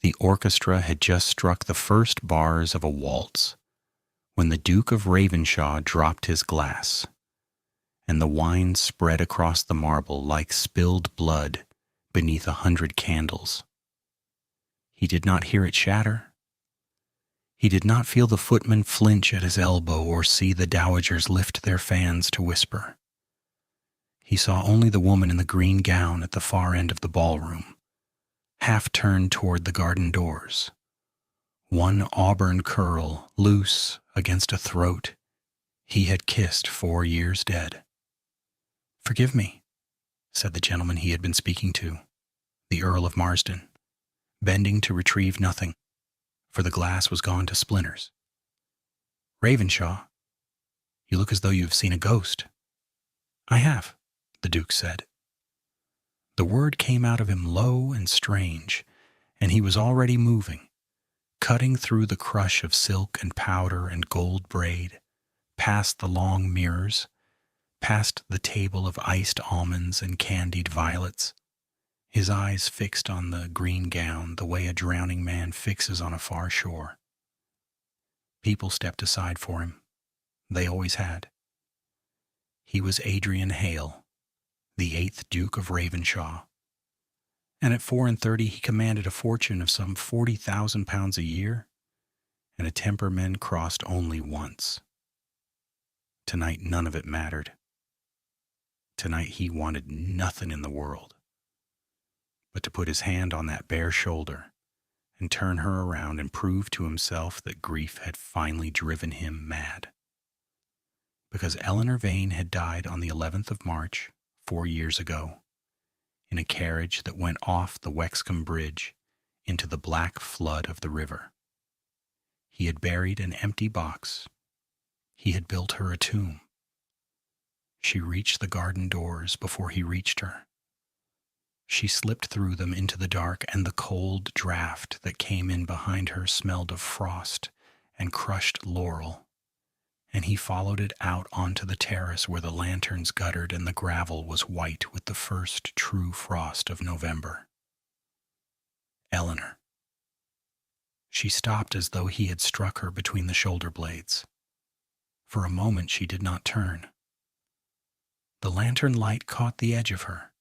The orchestra had just struck the first bars of a waltz when the Duke of Ravenshaw dropped his glass, and the wine spread across the marble like spilled blood beneath 100 candles. He did not hear it shatter. He did not feel the footman flinch at his elbow or see the dowagers lift their fans to whisper. He saw only the woman in the green gown at the far end of the ballroom, half turned toward the garden doors, one auburn curl loose against a throat he had kissed 4 years dead. "Forgive me," said the gentleman he had been speaking to, the Earl of Marsden, bending to retrieve nothing, for the glass was gone to splinters. "Ravenshaw, you look as though you have seen a ghost." "I have," the Duke said. The word came out of him low and strange, and he was already moving, cutting through the crush of silk and powder and gold braid, past the long mirrors, past the table of iced almonds and candied violets, his eyes fixed on the green gown the way a drowning man fixes on a far shore. People stepped aside for him. They always had. He was Adrian Hale, the 8th Duke of Ravenshaw, and at 34 he commanded a fortune of some £40,000 a year, and a temper men crossed only once. Tonight none of it mattered. Tonight he wanted nothing in the world but to put his hand on that bare shoulder and turn her around and prove to himself that grief had finally driven him mad. Because Eleanor Vane had died on the 11th of March, 4 years ago, in a carriage that went off the Wexcombe Bridge into the black flood of the river. He had buried an empty box. He had built her a tomb. She reached the garden doors before he reached her. She slipped through them into the dark, and the cold draft that came in behind her smelled of frost and crushed laurel, and he followed it out onto the terrace where the lanterns guttered and the gravel was white with the first true frost of November. Eleanor. She stopped as though he had struck her between the shoulder blades. For a moment she did not turn. The lantern light caught the edge of her,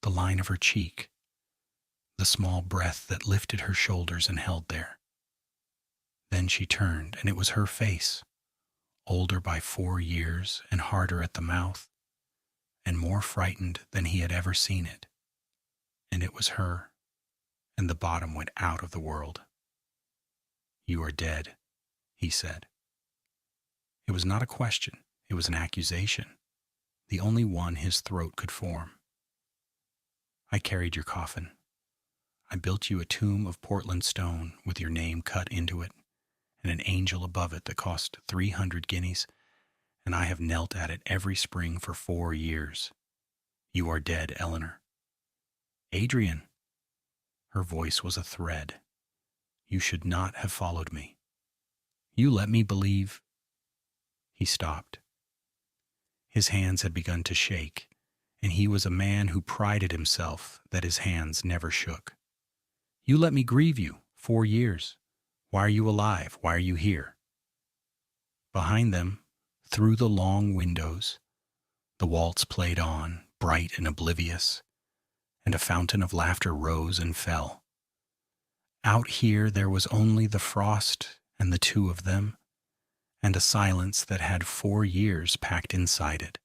the line of her cheek, the small breath that lifted her shoulders and held there. Then she turned, and it was her face, older by 4 years and harder at the mouth, and more frightened than he had ever seen it. And it was her, and the bottom went out of the world. "You are dead," he said. It was not a question, it was an accusation, the only one his throat could form. "I carried your coffin. I built you a tomb of Portland stone with your name cut into it, and an angel above it that cost 300 guineas, and I have knelt at it every spring for 4 years. You are dead, Eleanor." "Adrian." Her voice was a thread. "You should not have followed me. You let me believe—" He stopped. His hands had begun to shake, and he was a man who prided himself that his hands never shook. "You let me grieve you 4 years. Why are you alive? Why are you here?" Behind them, through the long windows, the waltz played on, bright and oblivious, and a fountain of laughter rose and fell. Out here there was only the frost and the two of them, and a silence that had 4 years packed inside it.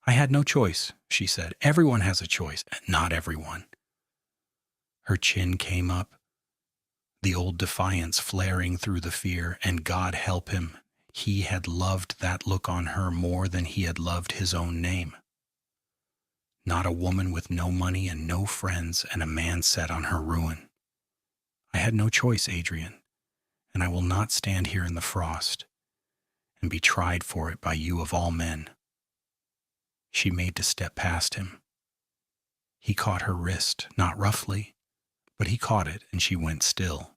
"I had no choice," she said. "Everyone has a choice." "Not everyone." Her chin came up, the old defiance flaring through the fear, and God help him, he had loved that look on her more than he had loved his own name. Not a woman with no money and no friends, and a man set on her ruin. "I had no choice, Adrian, and I will not stand here in the frost and be tried for it by you of all men." She made to step past him. He caught her wrist, not roughly, but he caught it, and she went still.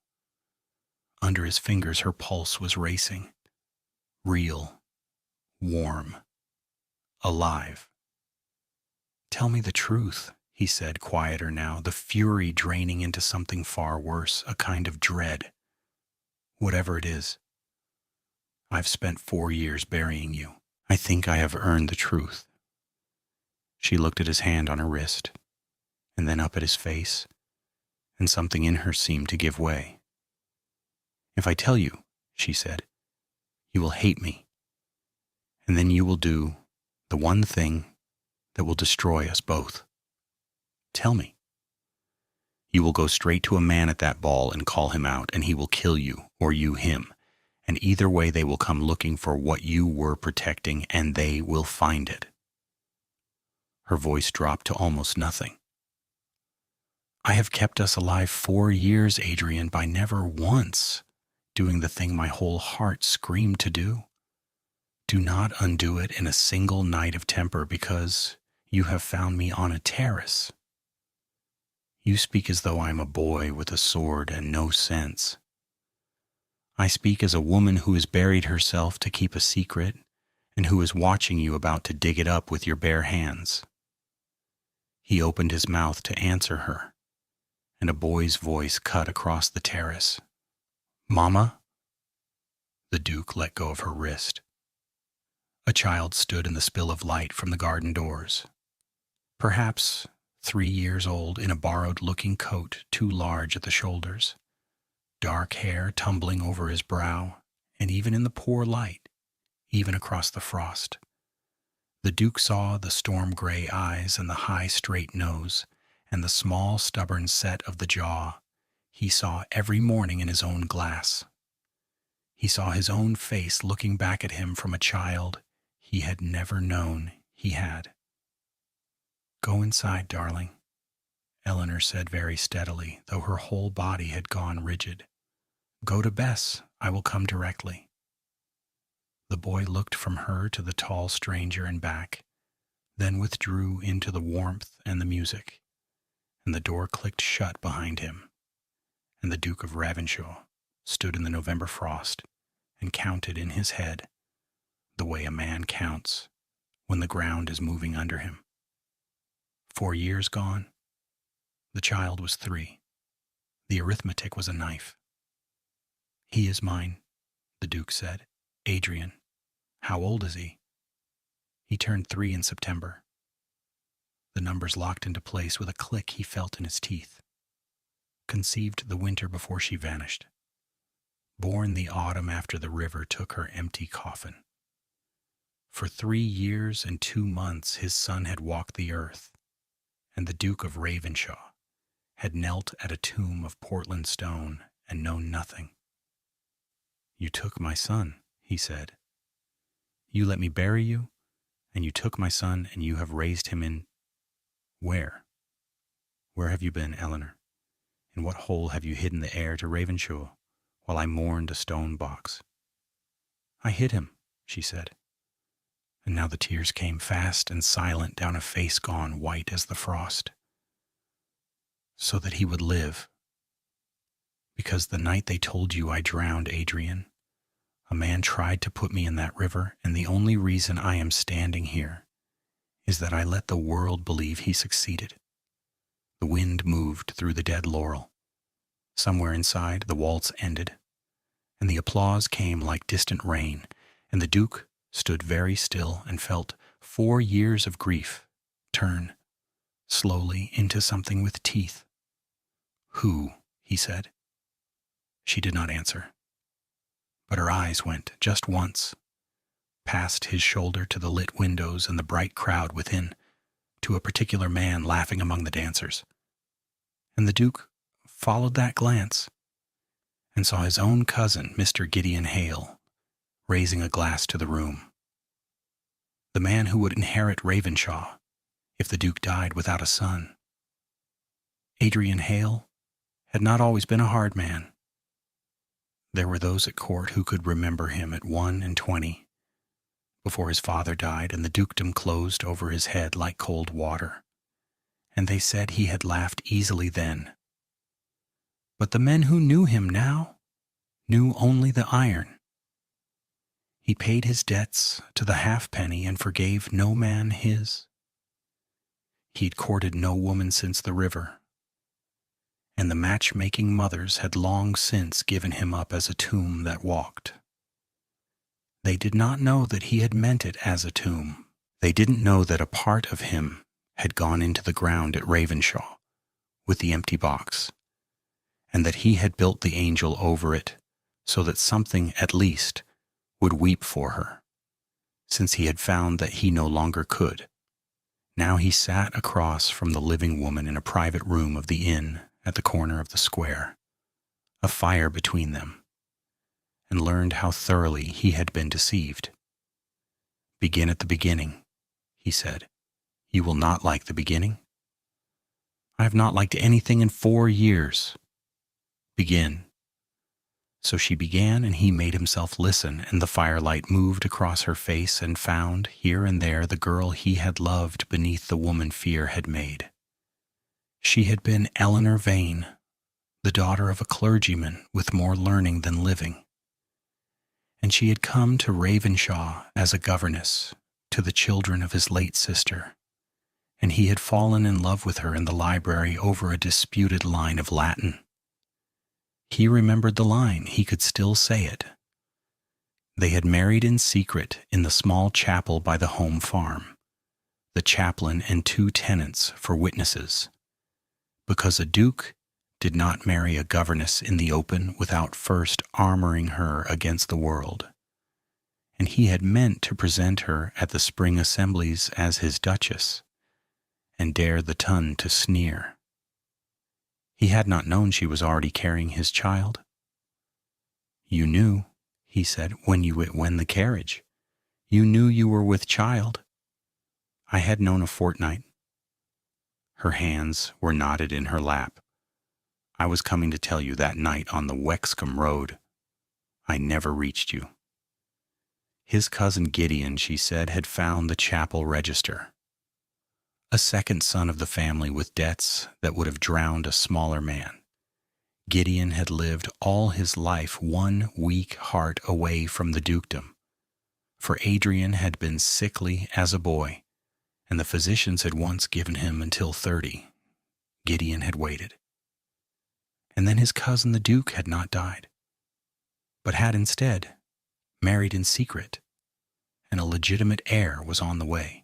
Under his fingers her pulse was racing, real, warm, alive. "Tell me the truth," he said, quieter now, the fury draining into something far worse, a kind of dread. Whatever it is, I've spent 4 years burying you. I think I have earned the truth. She looked at his hand on her wrist, and then up at his face, and something in her seemed to give way. If I tell you, she said, you will hate me, and then you will do the one thing that will destroy us both. Tell me. You will go straight to a man at that ball and call him out, and he will kill you, or you him, and either way they will come looking for what you were protecting, and they will find it. Her voice dropped to almost nothing. I have kept us alive 4 years, Adrian, by never once doing the thing my whole heart screamed to do. Do not undo it in a single night of temper because you have found me on a terrace. You speak as though I am a boy with a sword and no sense. I speak as a woman who has buried herself to keep a secret and who is watching you about to dig it up with your bare hands. He opened his mouth to answer her, and a boy's voice cut across the terrace. Mama? The Duke let go of her wrist. A child stood in the spill of light from the garden doors. Perhaps 3 years old, in a borrowed-looking coat too large at the shoulders, dark hair tumbling over his brow, and even in the poor light, even across the frost, the Duke saw the storm-gray eyes and the high, straight nose, and the small, stubborn set of the jaw he saw every morning in his own glass. He saw his own face looking back at him from a child he had never known he had. Go inside, darling, Eleanor said very steadily, though her whole body had gone rigid. Go to Bess. I will come directly. The boy looked from her to the tall stranger and back, then withdrew into the warmth and the music, and the door clicked shut behind him, and the Duke of Ravenshaw stood in the November frost and counted in his head the way a man counts when the ground is moving under him. 4 years gone. The child was 3. The arithmetic was a knife. He is mine, the Duke said. Adrian. How old is he? He turned 3 in September. The numbers locked into place with a click he felt in his teeth. Conceived the winter before she vanished. Born the autumn after the river took her empty coffin. For 3 years and 2 months his son had walked the earth, and the Duke of Ravenshaw had knelt at a tomb of Portland stone and known nothing. You took my son, he said. You let me bury you, and you took my son, and you have raised him in... Where? Where have you been, Eleanor? In what hole have you hidden the heir to Ravenshaw, while I mourned a stone box? I hid him, she said. And now the tears came fast and silent down a face gone white as the frost. So that he would live. Because the night they told you I drowned Adrian, a man tried to put me in that river, and the only reason I am standing here is that I let the world believe he succeeded. The wind moved through the dead laurel. Somewhere inside, the waltz ended, and the applause came like distant rain, and the Duke stood very still and felt 4 years of grief turn slowly into something with teeth. Who? He said. She did not answer, but her eyes went just once, past his shoulder to the lit windows and the bright crowd within, to a particular man laughing among the dancers. And the Duke followed that glance and saw his own cousin, Mr. Gideon Hale, raising a glass to the room. The man who would inherit Ravenshaw if the Duke died without a son. Adrian Hale had not always been a hard man. There were those at court who could remember him at 21, before his father died and the dukedom closed over his head like cold water, and they said he had laughed easily then. But the men who knew him now knew only the iron. He paid his debts to the halfpenny and forgave no man his. He'd courted no woman since the river, and the matchmaking mothers had long since given him up as a tomb that walked. They did not know that he had meant it as a tomb. They didn't know that a part of him had gone into the ground at Ravenshaw with the empty box, and that he had built the angel over it so that something at least would weep for her, since he had found that he no longer could. Now he sat across from the living woman in a private room of the inn at the corner of the square, a fire between them, and learned how thoroughly he had been deceived. "Begin at the beginning," he said. "You will not like the beginning." "I have not liked anything in 4 years." "Begin." So she began, and he made himself listen, and the firelight moved across her face and found, here and there, the girl he had loved beneath the woman fear had made. She had been Eleanor Vane, the daughter of a clergyman with more learning than living, and she had come to Ravenshaw as a governess to the children of his late sister, and he had fallen in love with her in the library over a disputed line of Latin. He remembered the line. He could still say it. They had married in secret in the small chapel by the home farm, the chaplain and 2 tenants for witnesses, because a duke did not marry a governess in the open without first armoring her against the world, and he had meant to present her at the spring assemblies as his duchess, and dare the ton to sneer. He had not known she was already carrying his child. "You knew," he said, when the carriage. "You knew you were with child." "I had known a fortnight." Her hands were knotted in her lap. "I was coming to tell you that night on the Wexcombe Road. I never reached you." His cousin Gideon, she said, had found the chapel register. A second son of the family with debts that would have drowned a smaller man. Gideon had lived all his life 1 weak heart away from the dukedom, for Adrian had been sickly as a boy, and the physicians had once given him until 30. Gideon had waited. And then his cousin the Duke had not died, but had instead married in secret, and a legitimate heir was on the way.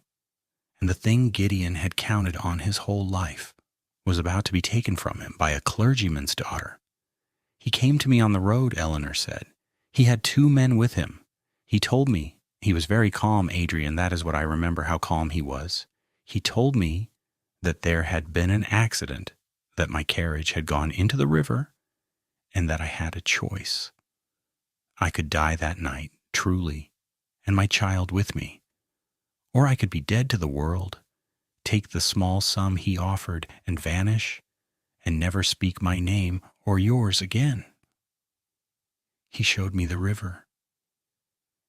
And the thing Gideon had counted on his whole life was about to be taken from him by a clergyman's daughter. "He came to me on the road," Eleanor said. "He had 2 men with him. He told me," he was very calm, Adrian, that is what I remember how calm he was. "He told me that there had been an accident, that my carriage had gone into the river, and that I had a choice. I could die that night, truly, and my child with me. Or I could be dead to the world, take the small sum he offered, and vanish, and never speak my name or yours again." He showed me the river.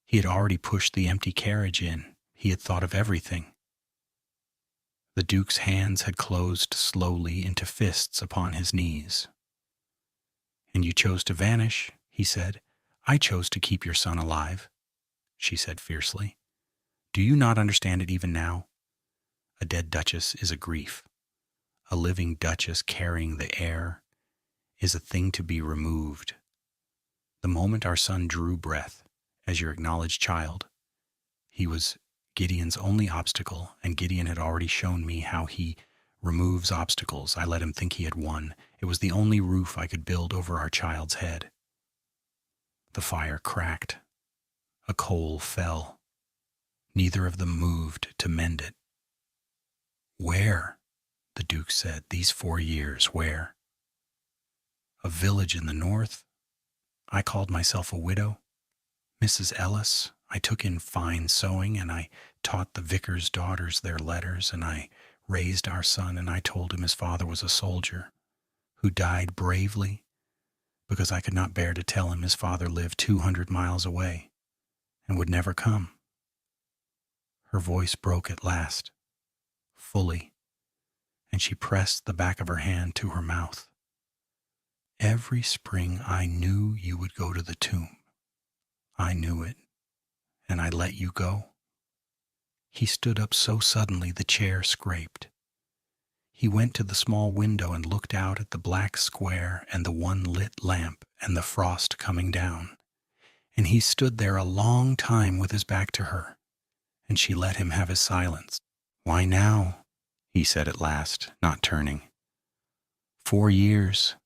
He had already pushed the empty carriage in. He had thought of everything. The Duke's hands had closed slowly into fists upon his knees. "And you chose to vanish," he said. "I chose to keep your son alive," she said fiercely. "Do you not understand it even now? A dead duchess is a grief. A living duchess carrying the heir is a thing to be removed. The moment our son drew breath, as your acknowledged child, he was Gideon's only obstacle, and Gideon had already shown me how he removes obstacles. I let him think he had won. It was the only roof I could build over our child's head." The fire cracked. A coal fell. Neither of them moved to mend it. "Where?" the Duke said. "These 4 years, where?" "A village in the north. I called myself a widow. Mrs. Ellis. I took in fine sewing, and I taught the vicar's daughters their letters, and I raised our son, and I told him his father was a soldier who died bravely because I could not bear to tell him his father lived 200 miles away and would never come." Her voice broke at last, fully, and she pressed the back of her hand to her mouth. "Every spring I knew you would go to the tomb. I knew it, and I let you go." He stood up so suddenly the chair scraped. He went to the small window and looked out at the black square and the one lit lamp and the frost coming down. And he stood there a long time with his back to her, and she let him have his silence. "Why now?" he said at last, not turning. 4 years.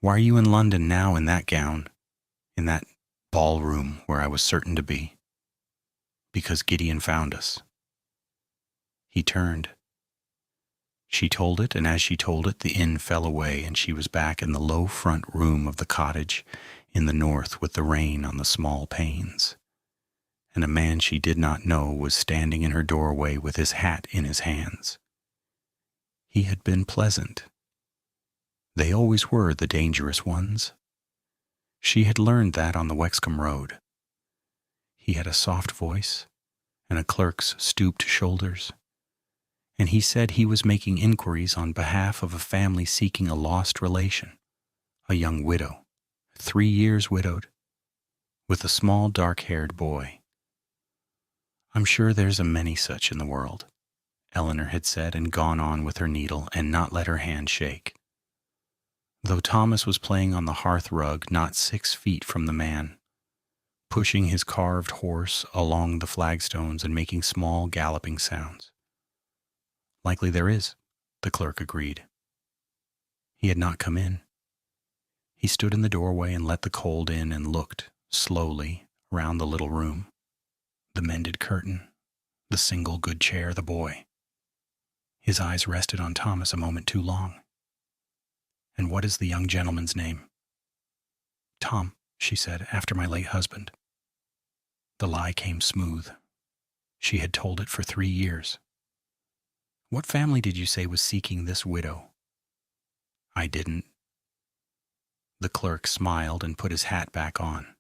Why are you in London now in that gown, in that ballroom where I was certain to be? Because Gideon found us. He turned. She told it, and as she told it, the inn fell away, and she was back in the low front room of the cottage in the north with the rain on the small panes. And a man she did not know was standing in her doorway with his hat in his hands. He had been pleasant. They always were the dangerous ones. She had learned that on the Wexcombe Road. He had a soft voice and a clerk's stooped shoulders, and he said he was making inquiries on behalf of a family seeking a lost relation, a young widow, 3 years widowed, with a small dark-haired boy. "I'm sure there's a many such in the world," Eleanor had said, and gone on with her needle and not let her hand shake. Though Thomas was playing on the hearth rug not 6 feet from the man, pushing his carved horse along the flagstones and making small galloping sounds. "Likely there is," the clerk agreed. He had not come in. He stood in the doorway and let the cold in and looked, slowly, round the little room. The mended curtain, the single good chair, the boy. His eyes rested on Thomas a moment too long. "And what is the young gentleman's name?" "Tom," she said, "after my late husband." The lie came smooth. She had told it for 3 years. "What family did you say was seeking this widow?" "I didn't." The clerk smiled and put his hat back on.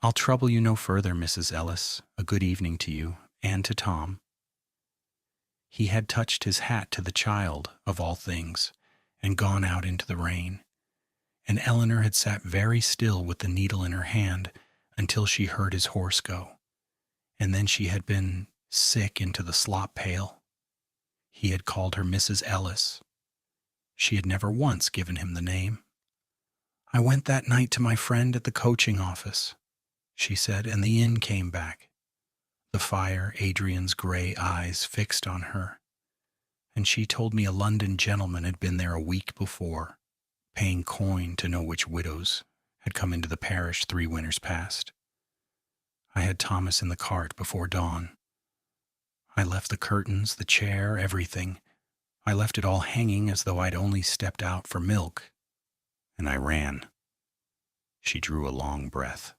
"I'll trouble you no further, Mrs. Ellis. A good evening to you, and to Tom." He had touched his hat to the child, of all things, and gone out into the rain, and Eleanor had sat very still with the needle in her hand until she heard his horse go, and then she had been sick into the slop pail. He had called her Mrs. Ellis. She had never once given him the name. "I went that night to my friend at the coaching office," she said, "and the inn came back. The fire, Adrian's gray eyes fixed on her, and she told me a London gentleman had been there a week before, paying coin to know which widows had come into the parish 3 winters past. I had Thomas in the cart before dawn. I left the curtains, the chair, everything. I left it all hanging as though I'd only stepped out for milk, and I ran." She drew a long breath.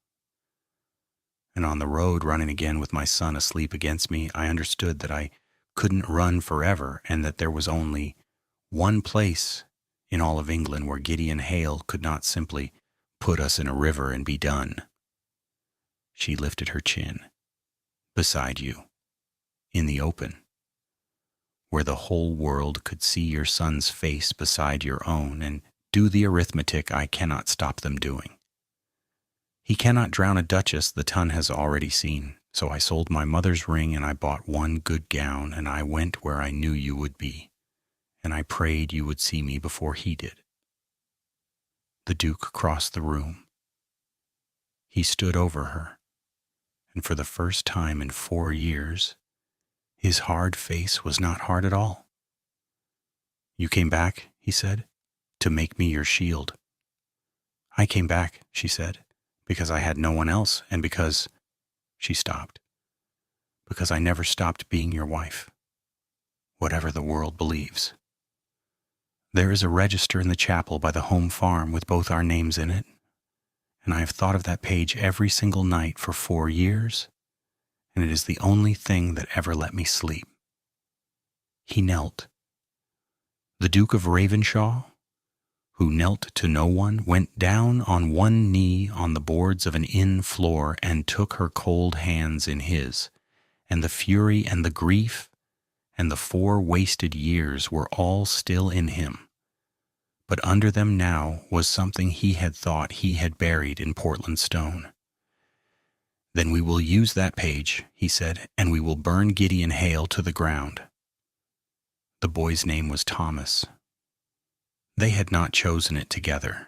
"And on the road, running again with my son asleep against me, I understood that I couldn't run forever, and that there was only one place in all of England where Gideon Hale could not simply put us in a river and be done." She lifted her chin. "Beside you, in the open, where the whole world could see your son's face beside your own and do the arithmetic I cannot stop them doing. He cannot drown a duchess the Tun has already seen, so I sold my mother's ring and I bought one good gown, and I went where I knew you would be, and I prayed you would see me before he did." The Duke crossed the room. He stood over her, and for the first time in 4 years, his hard face was not hard at all. "You came back," he said, "to make me your shield." "I came back," she said, "because I had no one else, and because—" She stopped. "Because I never stopped being your wife, whatever the world believes. There is a register in the chapel by the home farm with both our names in it, and I have thought of that page every single night for 4 years, and it is the only thing that ever let me sleep." He knelt. The Duke of Ravenshaw, who knelt to no one, went down on one knee on the boards of an inn floor and took her cold hands in his, and the fury and the grief and the 4 wasted years were all still in him. But under them now was something he had thought he had buried in Portland stone. "Then we will use that page," he said, "and we will burn Gideon Hale to the ground." The boy's name was Thomas. They had not chosen it together.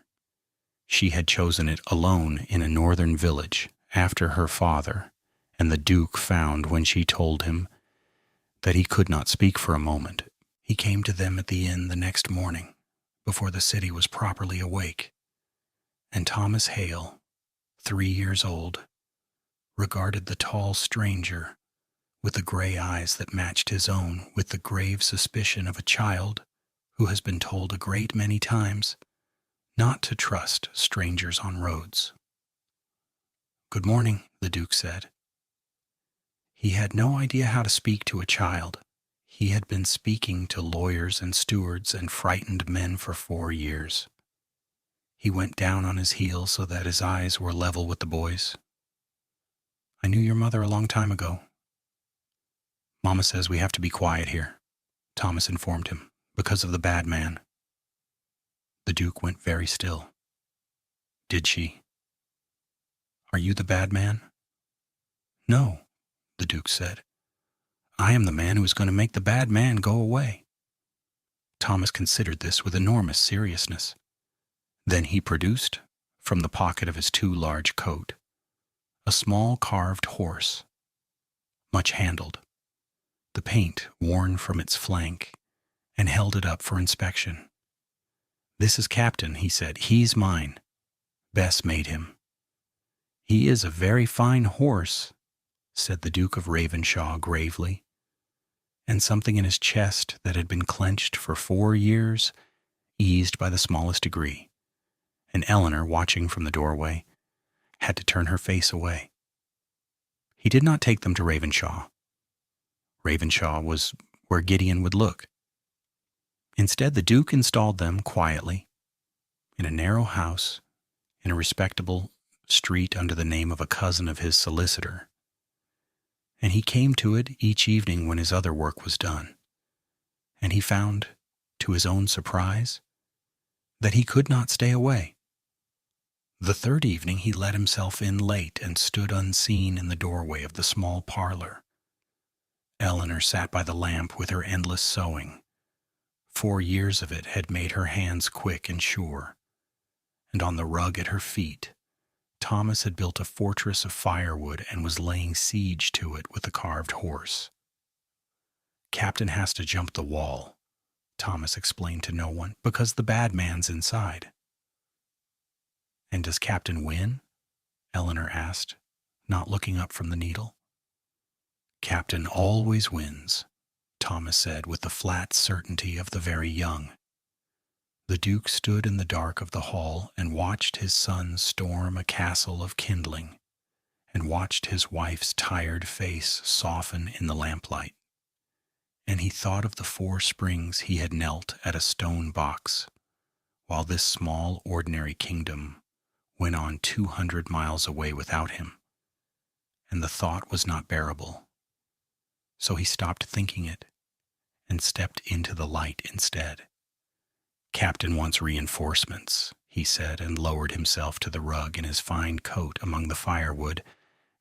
She had chosen it alone in a northern village after her father, and the Duke found when she told him that he could not speak for a moment. He came to them at the inn the next morning, before the city was properly awake, and Thomas Hale, 3 years old, regarded the tall stranger with the gray eyes that matched his own with the grave suspicion of a child who has been told a great many times not to trust strangers on roads. "Good morning," the Duke said. He had no idea how to speak to a child. He had been speaking to lawyers and stewards and frightened men for 4 years. He went down on his heels so that his eyes were level with the boy's. "I knew your mother a long time ago." "Mama says we have to be quiet here," Thomas informed him, "because of the bad man." The Duke went very still. "Did she? Are you the bad man?" "No," the Duke said. "I am the man who is going to make the bad man go away." Thomas considered this with enormous seriousness. Then he produced, from the pocket of his too large coat, a small carved horse, much handled, the paint worn from its flank, and held it up for inspection. "This is Captain," he said. "He's mine. Bess made him." "He is a very fine horse," said the Duke of Ravenshaw gravely, and something in his chest that had been clenched for 4 years eased by the smallest degree, and Eleanor, watching from the doorway, had to turn her face away. He did not take them to Ravenshaw. Ravenshaw was where Gideon would look. Instead, the Duke installed them quietly in a narrow house in a respectable street under the name of a cousin of his solicitor, and he came to it each evening when his other work was done, and he found, to his own surprise, that he could not stay away. The third evening he let himself in late and stood unseen in the doorway of the small parlor. Eleanor sat by the lamp with her endless sewing. 4 years of it had made her hands quick and sure, and on the rug at her feet, Thomas had built a fortress of firewood and was laying siege to it with a carved horse. "Captain has to jump the wall," Thomas explained to no one, "because the bad man's inside." "And does Captain win?" Eleanor asked, not looking up from the needle. "Captain always wins," Thomas said with the flat certainty of the very young. The Duke stood in the dark of the hall and watched his son storm a castle of kindling, and watched his wife's tired face soften in the lamplight. And he thought of the 4 springs he had knelt at a stone box, while this small ordinary kingdom went on 200 miles away without him, and the thought was not bearable. So he stopped thinking it and stepped into the light instead. "Captain wants reinforcements," he said, and lowered himself to the rug in his fine coat among the firewood,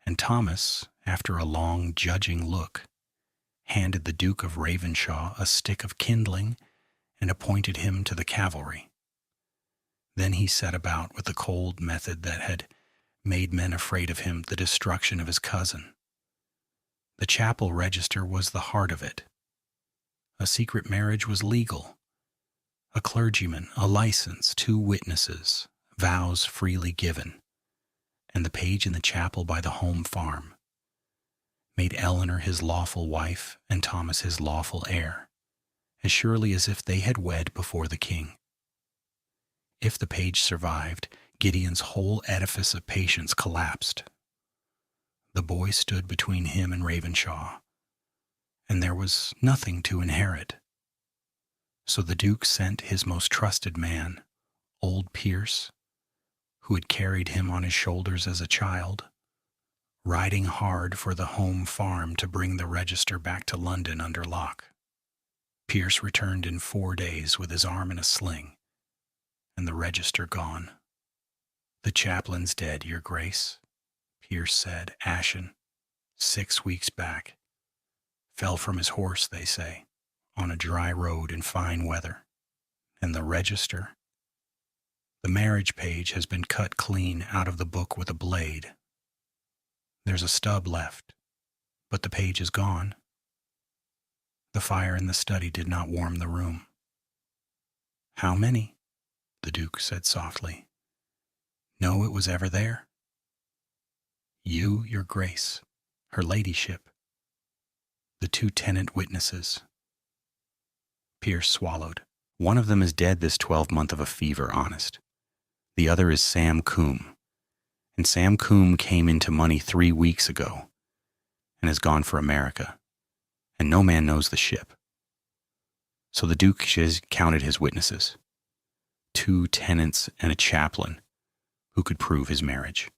and Thomas, after a long judging look, handed the Duke of Ravenshaw a stick of kindling and appointed him to the cavalry. Then he set about with the cold method that had made men afraid of him the destruction of his cousin. The chapel register was the heart of it. A secret marriage was legal. A clergyman, a license, 2 witnesses, vows freely given, and the page in the chapel by the home farm made Eleanor his lawful wife and Thomas his lawful heir, as surely as if they had wed before the king. If the page survived, Gideon's whole edifice of patience collapsed. The boy stood between him and Ravenshaw, and there was nothing to inherit. So the Duke sent his most trusted man, old Pierce, who had carried him on his shoulders as a child, riding hard for the home farm to bring the register back to London under lock. Pierce returned in 4 days with his arm in a sling, and the register gone. "The chaplain's dead, Your Grace," Pierce said, ashen. 6 weeks back. Fell from his horse, they say. on a dry road in fine weather. And the register? The marriage page has been cut clean out of the book with a blade. There's a stub left, but the page is gone. The fire in the study did not warm the room. How many? The Duke said softly. Know it was ever there? You, your grace, her ladyship, the 2 tenant witnesses. Pierce swallowed. One of them is dead this 12-month of a fever, honest. The other is Sam Coombe. And Sam Coombe came into money 3 weeks ago and has gone for America. And no man knows the ship. So the Duke counted his witnesses. 2 tenants and a chaplain who could prove his marriage.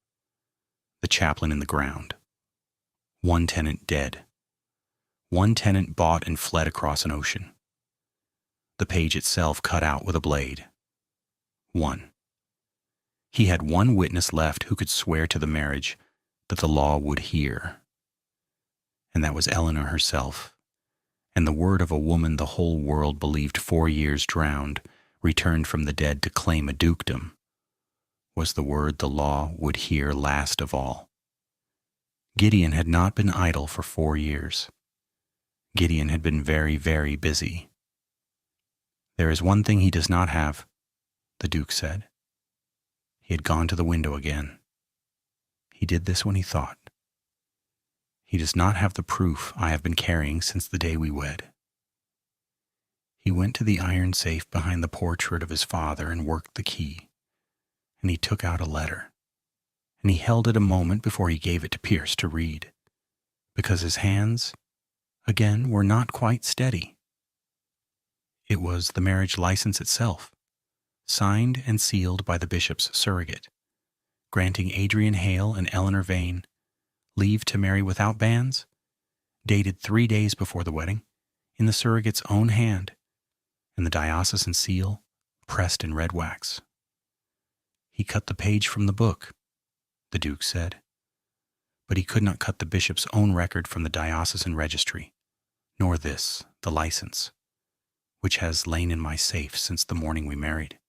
The chaplain in the ground. 1 tenant dead. 1 tenant bought and fled across an ocean. The page itself cut out with a blade. 1. He had 1 witness left who could swear to the marriage that the law would hear. And that was Eleanor herself. And the word of a woman the whole world believed 4 years drowned, returned from the dead to claim a dukedom, was the word the law would hear last of all. Gideon had not been idle for 4 years. Gideon had been very, very busy. There is one thing he does not have, the Duke said. He had gone to the window again. He did this when he thought. He does not have the proof I have been carrying since the day we wed. He went to the iron safe behind the portrait of his father and worked the key, and he took out a letter, and he held it a moment before he gave it to Pierce to read, because his hands, again, were not quite steady. It was the marriage license itself, signed and sealed by the bishop's surrogate, granting Adrian Hale and Eleanor Vane leave to marry without banns, dated 3 days before the wedding, in the surrogate's own hand, and the diocesan seal pressed in red wax. He cut the page from the book, the Duke said, but he could not cut the bishop's own record from the diocesan registry, nor this, the license, which has lain in my safe since the morning we married.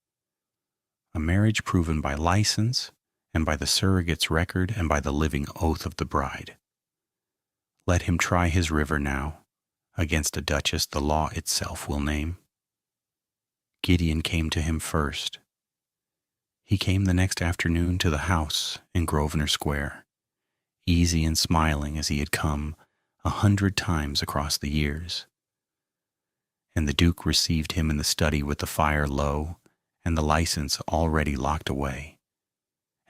A marriage proven by license and by the surrogate's record and by the living oath of the bride. Let him try his river now, against a duchess the law itself will name. Gideon came to him first. He came the next afternoon to the house in Grosvenor Square, easy and smiling as he had come 100 times across the years. And the Duke received him in the study with the fire low and the license already locked away,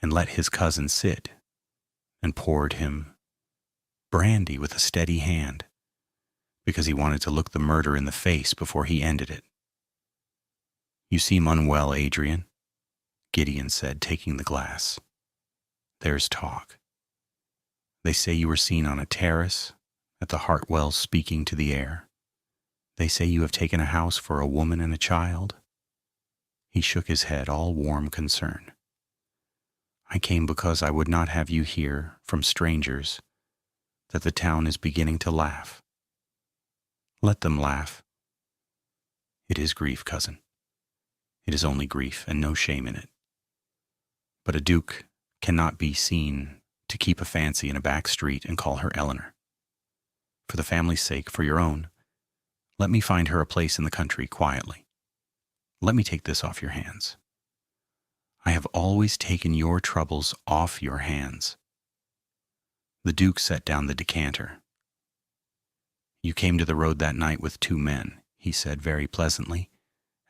and let his cousin sit, and poured him brandy with a steady hand, because he wanted to look the murder in the face before he ended it. You seem unwell, Adrian, Gideon said, taking the glass. There's talk. They say you were seen on a terrace at the Hartwells speaking to the air. They say you have taken a house for a woman and a child. He shook his head, all warm concern. I came because I would not have you hear from strangers that the town is beginning to laugh. Let them laugh. It is grief, cousin. It is only grief and no shame in it. But a duke cannot be seen to keep a fancy in a back street and call her Eleanor. For the family's sake, for your own, let me find her a place in the country quietly. Let me take this off your hands. I have always taken your troubles off your hands. The Duke set down the decanter. You came to the road that night with 2 men, he said very pleasantly,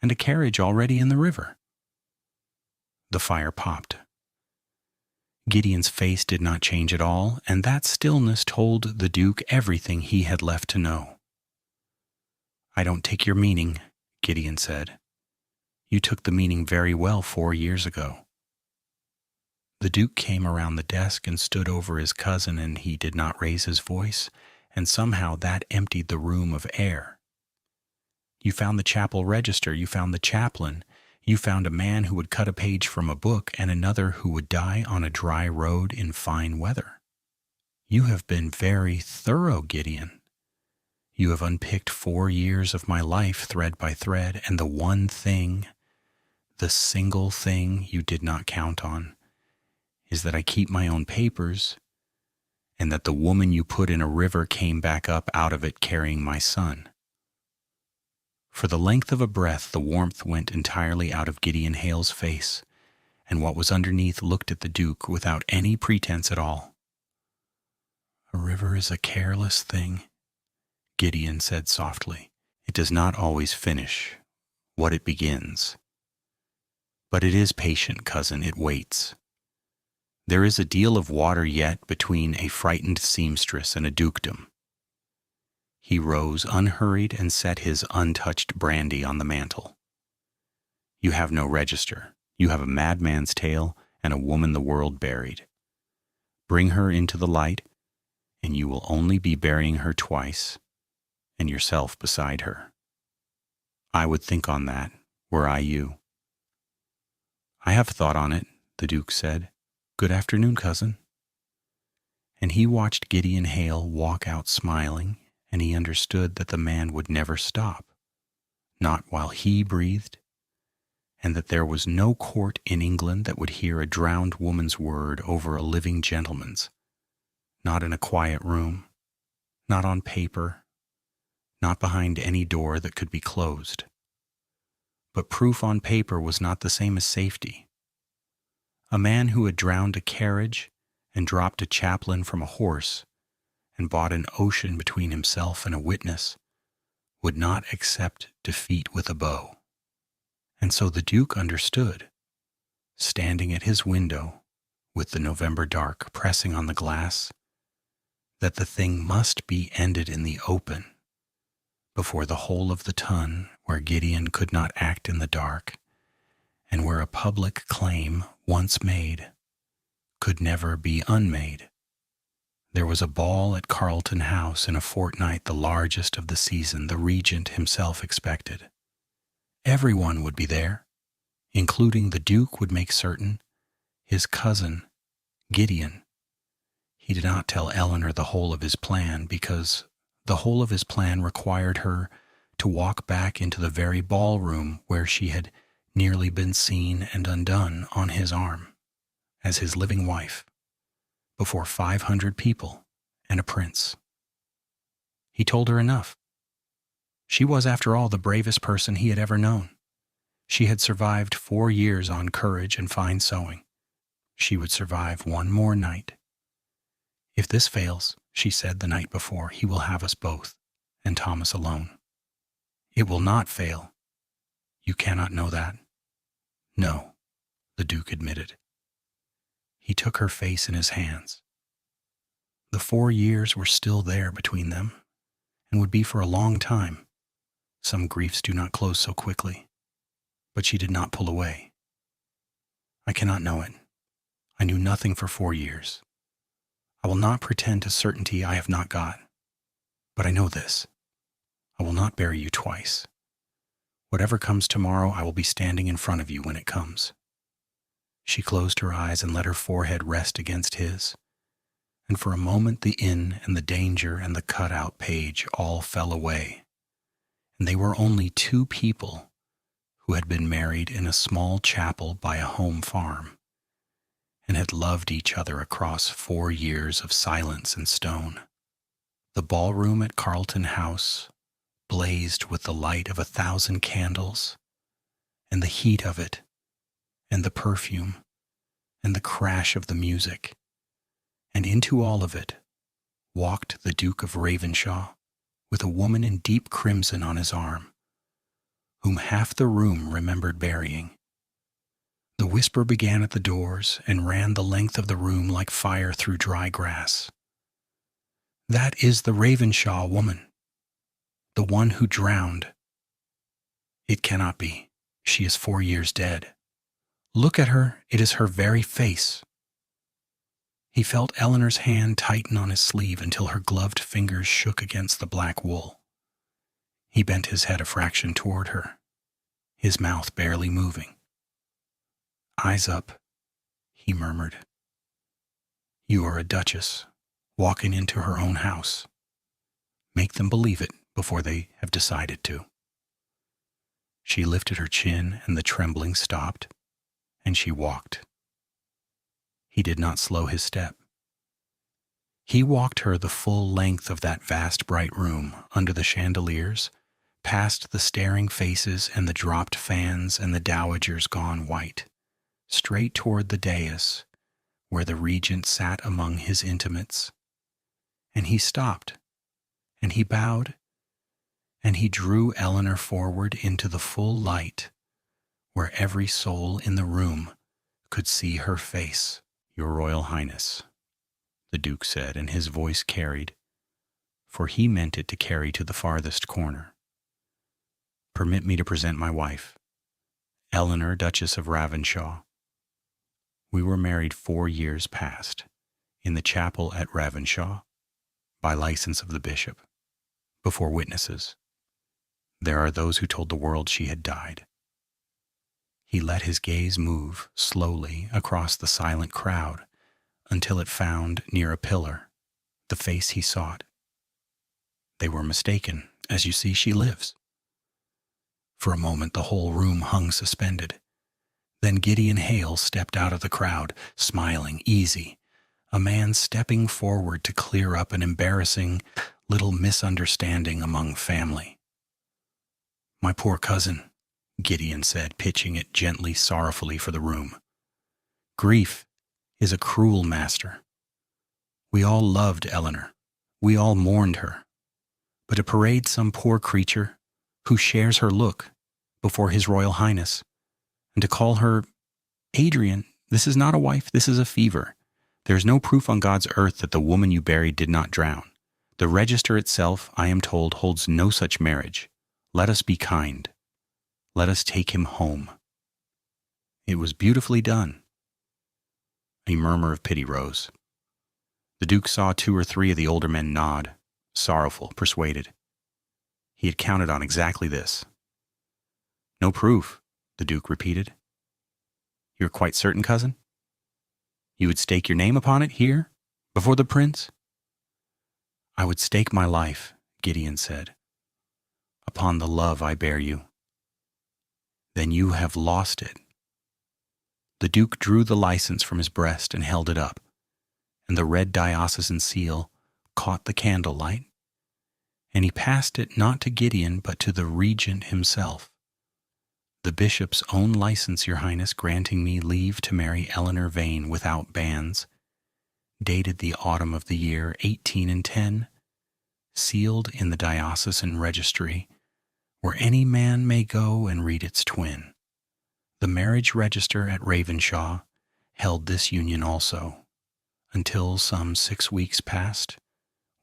and a carriage already in the river. The fire popped. Gideon's face did not change at all, and that stillness told the Duke everything he had left to know. I don't take your meaning, Gideon said. You took the meaning very well 4 years ago. The Duke came around the desk and stood over his cousin, and he did not raise his voice, and somehow that emptied the room of air. You found the chapel register, you found the chaplain, you found a man who would cut a page from a book and another who would die on a dry road in fine weather. You have been very thorough, Gideon. You have unpicked 4 years of my life thread by thread, and the one thing, the single thing you did not count on, is that I keep my own papers, and that the woman you put in a river came back up out of it carrying my son. For the length of a breath, the warmth went entirely out of Gideon Hale's face, and what was underneath looked at the Duke without any pretense at all. A river is a careless thing, Gideon said softly. It does not always finish what it begins. But it is patient, cousin, it waits. There is a deal of water yet between a frightened seamstress and a dukedom. He rose unhurried and set his untouched brandy on the mantel. You have no register. You have a madman's tale and a woman the world buried. Bring her into the light, and you will only be burying her twice, and yourself beside her. I would think on that, were I you. I have thought on it, the Duke said. Good afternoon, cousin. And he watched Gideon Hale walk out smiling, and he understood that the man would never stop, not while he breathed, and that there was no court in England that would hear a drowned woman's word over a living gentleman's, not in a quiet room, not on paper, not behind any door that could be closed. But proof on paper was not the same as safety. A man who had drowned a carriage and dropped a chaplain from a horse and bought an ocean between himself and a witness would not accept defeat with a bow. And so the Duke understood, standing at his window with the November dark pressing on the glass, that the thing must be ended in the open before the whole of the ton where Gideon could not act in the dark, and where a public claim once made could never be unmade. There was a ball at Carlton House in a fortnight, the largest of the season, the Regent himself expected. Everyone would be there, including the Duke would make certain, his cousin, Gideon. He did not tell Eleanor the whole of his plan, because the whole of his plan required her to walk back into the very ballroom where she had nearly been seen and undone on his arm, as his living wife, before 500 people and a prince. He told her enough. She was, after all, the bravest person he had ever known. She had survived 4 years on courage and fine sewing. She would survive one more night. If this fails, she said the night before, he will have us both, and Thomas alone. It will not fail. You cannot know that. No, the Duke admitted. He took her face in his hands. The 4 years were still there between them, and would be for a long time. Some griefs do not close so quickly. But she did not pull away. I cannot know it. I knew nothing for 4 years. I will not pretend to certainty I have not got. But I know this. I will not bury you twice. Whatever comes tomorrow, I will be standing in front of you when it comes. She closed her eyes and let her forehead rest against his, and for a moment the inn and the danger and the cut-out page all fell away, and they were only 2 people who had been married in a small chapel by a home farm, and had loved each other across 4 years of silence and stone. The ballroom at Carlton House blazed with the light of 1,000 candles, and the heat of it, and the perfume, and the crash of the music, and into all of it walked the Duke of Ravenshaw with a woman in deep crimson on his arm, whom half the room remembered burying. The whisper began at the doors and ran the length of the room like fire through dry grass. That is the Ravenshaw woman, the one who drowned. It cannot be. She is 4 years dead. Look at her, it is her very face. He felt Eleanor's hand tighten on his sleeve until her gloved fingers shook against the black wool. He bent his head a fraction toward her, his mouth barely moving. Eyes up, he murmured. You are a duchess, walking into her own house. Make them believe it, before they have decided to. She lifted her chin and the trembling stopped, and she walked. He did not slow his step. He walked her the full length of that vast bright room, under the chandeliers, past the staring faces and the dropped fans and the dowagers gone white, straight toward the dais where the regent sat among his intimates. And he stopped, and he bowed, and he drew Eleanor forward into the full light where every soul in the room could see her face. "Your Royal Highness," the Duke said, and his voice carried, for he meant it to carry to the farthest corner. "Permit me to present my wife, Eleanor, Duchess of Ravenshaw. We were married 4 years past, in the chapel at Ravenshaw, by license of the bishop, before witnesses. There are those who told the world she had died." He let his gaze move slowly across the silent crowd until it found, near a pillar, the face he sought. "They were mistaken. As you see, she lives." For a moment the whole room hung suspended. Then Gideon Hale stepped out of the crowd, smiling, easy, a man stepping forward to clear up an embarrassing little misunderstanding among family. "My poor cousin," Gideon said, pitching it gently, sorrowfully for the room. "Grief is a cruel master. We all loved Eleanor. We all mourned her. But to parade some poor creature who shares her look before His Royal Highness, and to call her, 'Adrian, this is not a wife, this is a fever. There is no proof on God's earth that the woman you buried did not drown. The register itself, I am told, holds no such marriage. Let us be kind. Let us take him home.' It was beautifully done." A murmur of pity rose. The Duke saw 2 or 3 of the older men nod, sorrowful, persuaded. He had counted on exactly this. "No proof," the Duke repeated. "You're quite certain, cousin? You would stake your name upon it here, before the prince?" "I would stake my life," Gideon said, "upon the love I bear you." "Then you have lost it." The Duke drew the license from his breast and held it up, and the red diocesan seal caught the candlelight, and he passed it not to Gideon but to the regent himself. "The bishop's own license, your highness, granting me leave to marry Eleanor Vane without banns, dated the autumn of the year 1810, sealed in the diocesan registry, where any man may go and read its twin. The marriage register at Ravenshaw held this union also, until some 6 weeks passed,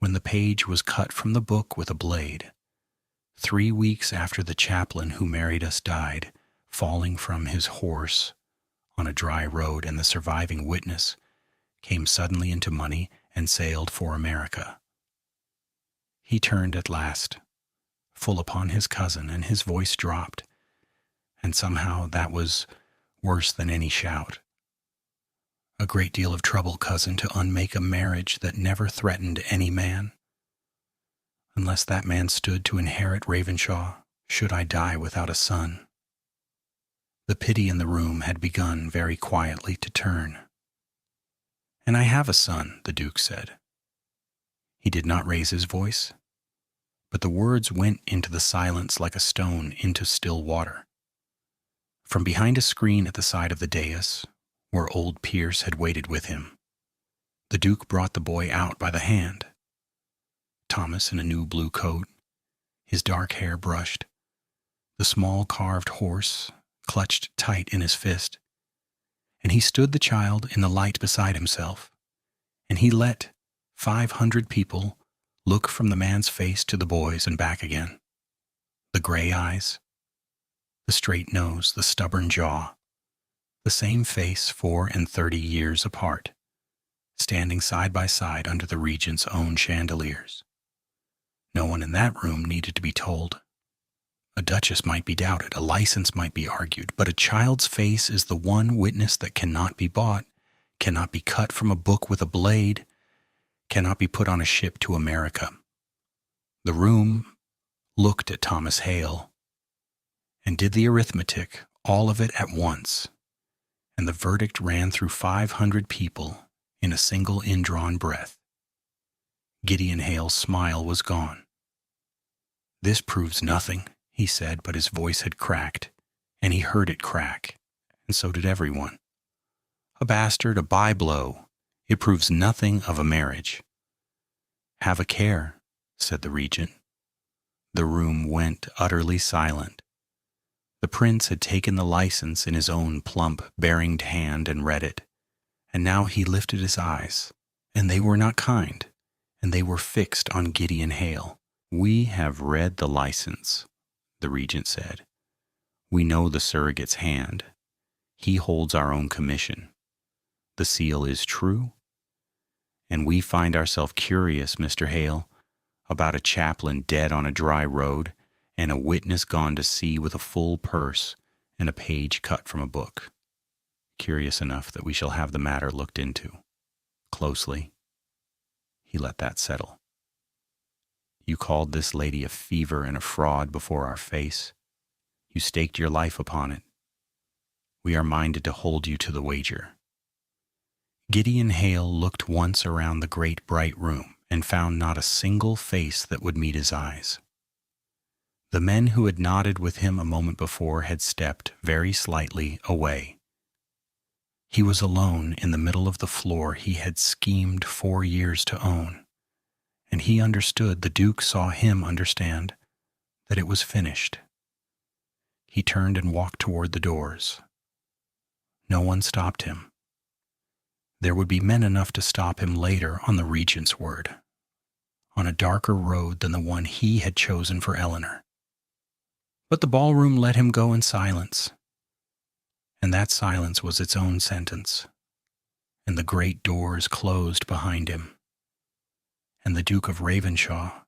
when the page was cut from the book with a blade. 3 weeks after the chaplain who married us died, falling from his horse on a dry road, and the surviving witness came suddenly into money and sailed for America." He turned at last, full upon his cousin, and his voice dropped, and somehow that was worse than any shout. "A great deal of trouble, cousin, to unmake a marriage that never threatened any man. Unless that man stood to inherit Ravenshaw, should I die without a son." The pity in the room had begun very quietly to turn. "And I have a son," the Duke said. He did not raise his voice, but the words went into the silence like a stone into still water. From behind a screen at the side of the dais, where old Pierce had waited with him, the Duke brought the boy out by the hand. Thomas in a new blue coat, his dark hair brushed, the small carved horse clutched tight in his fist, and he stood the child in the light beside himself, and he let 500 people look from the man's face to the boy's and back again. The gray eyes, the straight nose, the stubborn jaw, the same face 34 years apart, standing side by side under the regent's own chandeliers. No one in that room needed to be told. A duchess might be doubted, a license might be argued, but a child's face is the one witness that cannot be bought, cannot be cut from a book with a blade, cannot be put on a ship to America. The room looked at Thomas Hale, and did the arithmetic, all of it at once, and the verdict ran through 500 people in a single indrawn breath. Gideon Hale's smile was gone. "This proves nothing," he said, but his voice had cracked, and he heard it crack, and so did everyone. "A bastard, a bye-blow. It proves nothing of a marriage." "Have a care," said the regent. The room went utterly silent. The prince had taken the license in his own plump, bearinged hand and read it, and now he lifted his eyes, and they were not kind, and they were fixed on Gideon Hale. "We have read the license," the regent said. "We know the surrogate's hand. He holds our own commission. The seal is true, and we find ourselves curious, Mr. Hale, about a chaplain dead on a dry road and a witness gone to sea with a full purse and a page cut from a book. Curious enough that we shall have the matter looked into closely." He let that settle. "You called this lady a fever and a fraud before our face. You staked your life upon it. We are minded to hold you to the wager." Gideon Hale looked once around the great bright room and found not a single face that would meet his eyes. The men who had nodded with him a moment before had stepped very slightly away. He was alone in the middle of the floor he had schemed 4 years to own, and he understood, the Duke saw him understand, that it was finished. He turned and walked toward the doors. No one stopped him. There would be men enough to stop him later on the regent's word, on a darker road than the one he had chosen for Eleanor. But the ballroom let him go in silence, and that silence was its own sentence, and the great doors closed behind him, and the Duke of Ravenshaw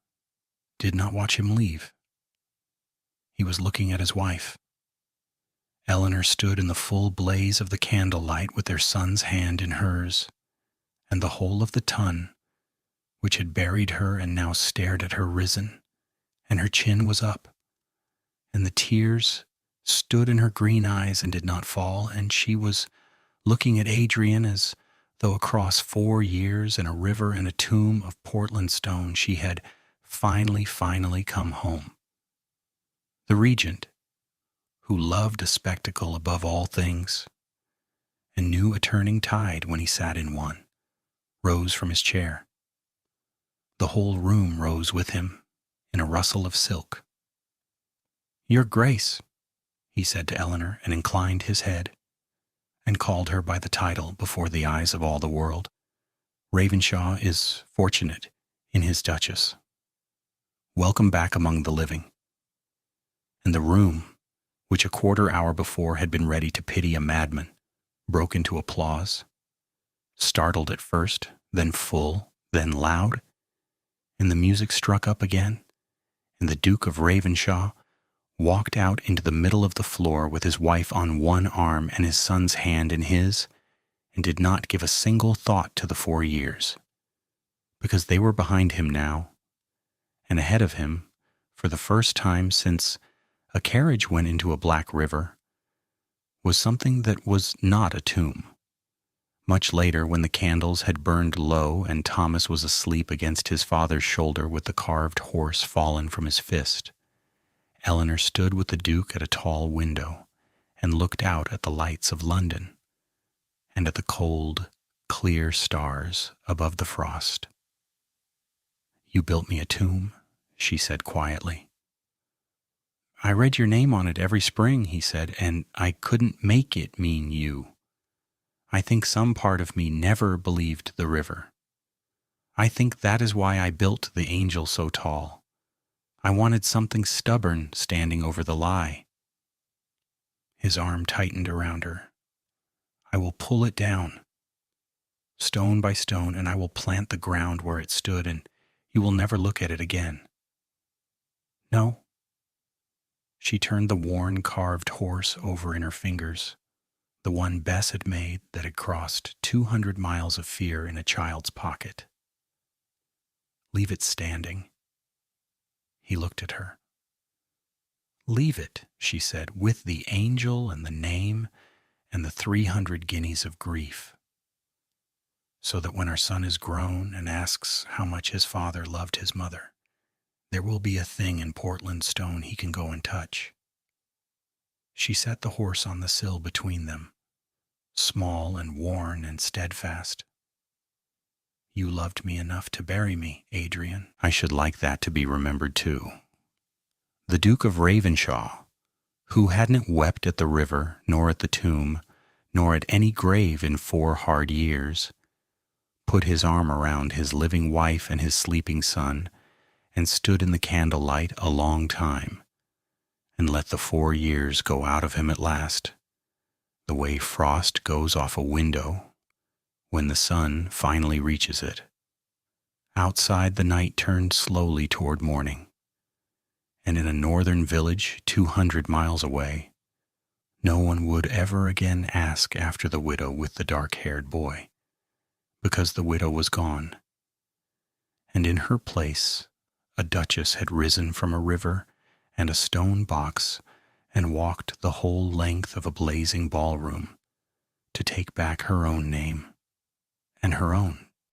did not watch him leave. He was looking at his wife. Eleanor stood in the full blaze of the candlelight with their son's hand in hers, and the whole of the tun, which had buried her and now stared at her risen, and her chin was up, and the tears stood in her green eyes and did not fall, and she was looking at Adrian as though across 4 years and a river and a tomb of Portland stone she had finally come home. The regent, who loved a spectacle above all things, and knew a turning tide when he sat in one, rose from his chair. The whole room rose with him in a rustle of silk. "Your Grace," he said to Eleanor, and inclined his head, and called her by the title before the eyes of all the world. "Ravenshaw is fortunate in his Duchess. Welcome back among the living." And the room, which a quarter hour before had been ready to pity a madman, broke into applause, startled at first, then full, then loud, and the music struck up again, and the Duke of Ravenshaw walked out into the middle of the floor with his wife on one arm and his son's hand in his, and did not give a single thought to the 4 years, because they were behind him now, and ahead of him, for the first time since a carriage went into a black river, was something that was not a tomb. Much later, when the candles had burned low and Thomas was asleep against his father's shoulder with the carved horse fallen from his fist, Eleanor stood with the Duke at a tall window and looked out at the lights of London and at the cold, clear stars above the frost. "You built me a tomb," she said quietly. "I read your name on it every spring," he said, "and I couldn't make it mean you. I think some part of me never believed the river. I think that is why I built the angel so tall. I wanted something stubborn standing over the lie." His arm tightened around her. "I will pull it down, stone by stone, and I will plant the ground where it stood, and you will never look at it again." "No." She turned the worn carved horse over in her fingers, the one Bess had made that had crossed 200 miles of fear in a child's pocket. "Leave it standing." He looked at her. Leave it, she said, with the angel and the name and the 300 guineas of grief, so that when our son is grown and asks how much his father loved his mother, there will be a thing in Portland stone he can go and touch. She set the horse on the sill between them, small and worn and steadfast. You loved me enough to bury me, Adrian. I should like that to be remembered too. The Duke of Ravenshaw, who hadn't wept at the river, nor at the tomb, nor at any grave in 4 hard years, put his arm around his living wife and his sleeping son, and stood in the candlelight a long time, and let the 4 years go out of him at last, the way frost goes off a window when the sun finally reaches it. Outside, the night turned slowly toward morning, and in a northern village 200 miles away, no one would ever again ask after the widow with the dark-haired boy, because the widow was gone, and in her place a duchess had risen from a river and a stone box and walked the whole length of a blazing ballroom to take back her own name and her own.